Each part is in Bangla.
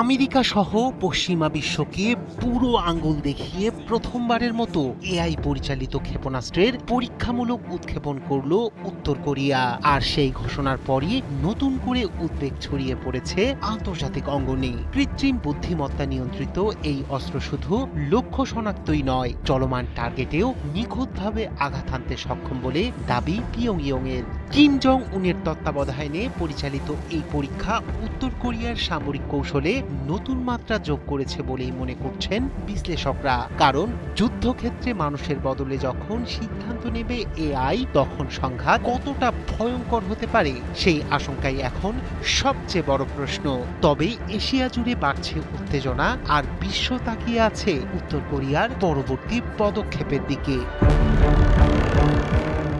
আমেরিকা সহ পশ্চিমা বিশ্বকে পুরো আঙ্গুল দেখিয়ে প্রথমবারের মতো এআই পরিচালিত ক্ষেপণাস্ত্রের পরীক্ষামূলক উৎক্ষেপণ করল উত্তর কোরিয়া। আর সেই ঘোষণার পরই নতুন করে উদ্বেগ ছড়িয়ে পড়েছে আন্তর্জাতিক অঙ্গনে। কৃত্রিম বুদ্ধিমত্তা নিয়ন্ত্রিত এই অস্ত্র শুধু লক্ষ্য শনাক্তই নয়, চলমান টার্গেটেও নিখুঁতভাবে আঘাত হানতে সক্ষম বলে দাবি পিয়ংইয়ং এর। কিম জং উনের তত্ত্বাবধানে পরিচালিত এই পরীক্ষা উত্তর কোরিয়ার সামরিক কৌশলে নতুন মাত্রা যোগ করেছে বলেই মনে করছেন বিশ্লেষকরা। কারণ যুদ্ধক্ষেত্রে মানুষের বদলে যখন সিদ্ধান্ত নেবে এআই, তখন সংঘাত কতটা ভয়ঙ্কর হতে পারে সেই আশঙ্কাই এখন সবচেয়ে বড় প্রশ্ন। তবে এশিয়া জুড়ে বাড়ছে উত্তেজনা, আর বিশ্ব তাকিয়ে আছে উত্তর কোরিয়ার পরবর্তী পদক্ষেপের দিকে।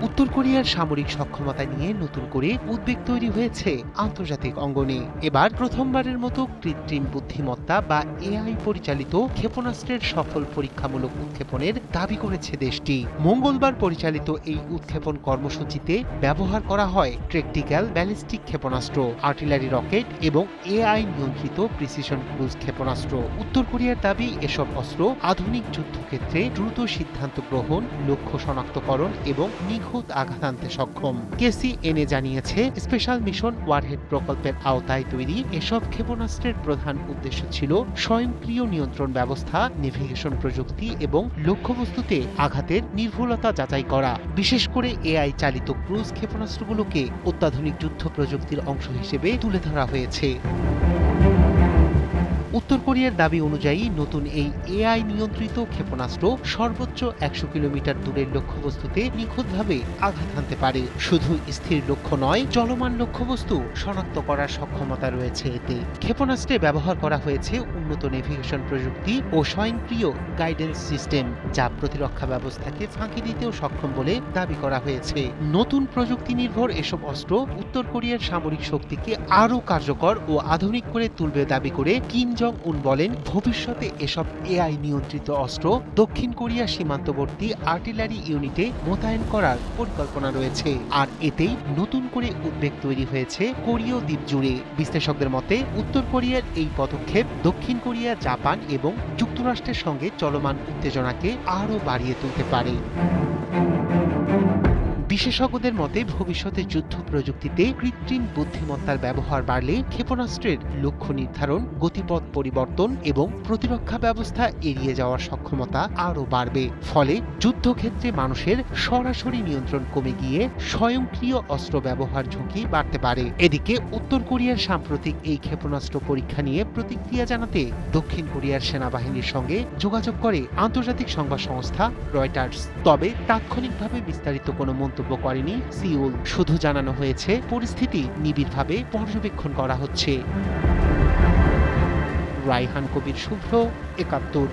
উত্তর কোরিয়ার সামরিক সক্ষমতা নিয়ে নতুন করে উদ্বেগ তৈরি হয়েছে আন্তর্জাতিক অঙ্গনে। এবার প্রথমবারের মতো কৃত্রিম বুদ্ধিমত্তা বা এআই পরিচালিত ক্ষেপণাস্ত্রের সফল পরীক্ষামূলক উৎক্ষেপণের দাবি করেছে দেশটি। মঙ্গলবার পরিচালিত এই উৎক্ষেপণ কর্মসূচিতে ব্যবহার করা হয় ট্যাকটিক্যাল ব্যালিস্টিক ক্ষেপণাস্ত্র, আর্টিলারি রকেট এবং এআই নিয়ন্ত্রিত প্রিসিশন ক্রুজ ক্ষেপণাস্ত্র। উত্তর কোরিয়ার দাবি, এসব অস্ত্র আধুনিক যুদ্ধক্ষেত্রে দ্রুত সিদ্ধান্ত গ্রহণ, লক্ষ্য শনাক্তকরণ এবং নিখুঁত আঘাত আনতে সক্ষম। কেসিএনএ জানিয়েছে, স্পেশাল মিশন ওয়ারহেড প্রকল্পের আওতায় তৈরি এসব ক্ষেপণাস্ত্রের প্রধান উদ্দেশ্য ছিল স্বয়ংক্রিয় নিয়ন্ত্রণ ব্যবস্থা, নেভিগেশন প্রযুক্তি এবং লক্ষ্যবস্তুতে আঘাতের নির্ভুলতা যাচাই করা। বিশেষ করে এআই চালিত ক্রুজ ক্ষেপণাস্ত্রগুলোকে অত্যাধুনিক যুদ্ধ প্রযুক্তির অংশ হিসেবে তুলে ধরা হয়েছে। উত্তর কোরিয়ার দাবি অনুযায়ী নতুন এই এআই নিয়ন্ত্রিত ক্ষেপণাস্ত্র সর্বোচ্চ 100 কিলোমিটার দূরের লক্ষ্যবস্তুতে নিখুঁতভাবে আঘাত হানতে পারে। শুধু স্থির লক্ষ্য নয়, চলমান লক্ষ্যবস্তু শনাক্ত করার সক্ষমতা রয়েছে এতে। ক্ষেপণাস্ত্রে ব্যবহার করা হয়েছে উন্নত নেভিগেশন প্রযুক্তি ও স্বয়ংক্রিয় গাইডেন্স সিস্টেম, যা প্রতিরক্ষা ব্যবস্থাকে ফাঁকি দিতেও সক্ষম বলে দাবি করা হয়েছে। নতুন প্রযুক্তি নির্ভর এসব অস্ত্র উত্তর কোরিয়ার সামরিক শক্তিকে আরও কার্যকর ও আধুনিক করে তুলবে দাবি করে কিম জং উন বলেন, ভবিষ্যতে এসব এআই নিয়ন্ত্রিত অস্ত্র দক্ষিণ কোরিয়ার সীমান্তবর্তী আর্টিলারি ইউনিটে মোতায়েন করার পরিকল্পনা রয়েছে। আর এতেই নতুন করে উদ্বেগ তৈরি হয়েছে কোরীয় দ্বীপ জুড়ে। বিশ্লেষকদের মতে, উত্তর কোরিয়ার এই পদক্ষেপ দক্ষিণ কোরিয়া, জাপান এবং যুক্তরাষ্ট্রের সঙ্গে চলমান উত্তেজনাকে আরও বাড়িয়ে তুলতে পারে। বিশেষজ্ঞদের মতে, ভবিষ্যতে যুদ্ধ প্রযুক্তিতে কৃত্রিম বুদ্ধিমত্তার ব্যবহার বাড়লে ক্ষেপণাস্ত্রের লক্ষ্য নির্ধারণ, গতিপথ পরিবর্তন এবং প্রতিরক্ষা ব্যবস্থা এড়িয়ে যাওয়ার সক্ষমতা আরও বাড়বে। ফলে যুদ্ধক্ষেত্রে মানুষের সরাসরি নিয়ন্ত্রণ কমে গিয়ে স্বয়ংক্রিয় অস্ত্র ব্যবহার ঝুঁকি বাড়তে পারে। এদিকে উত্তর কোরিয়ার সাম্প্রতিক এই ক্ষেপণাস্ত্র পরীক্ষা নিয়ে প্রতিক্রিয়া জানাতে দক্ষিণ কোরিয়ার সেনাবাহিনীর সঙ্গে যোগাযোগ করে আন্তর্জাতিক সংবাদ সংস্থা রয়টার্স। তবে তাৎক্ষণিকভাবে বিস্তারিত কোনো মন্তব্য করেনি সিউল। শুধু জানানো হয়েছে, পরিস্থিতি নিবিড়ভাবে পর্যবেক্ষণ করা হচ্ছে। রায়হান কবির, শুভ্র, ৭১।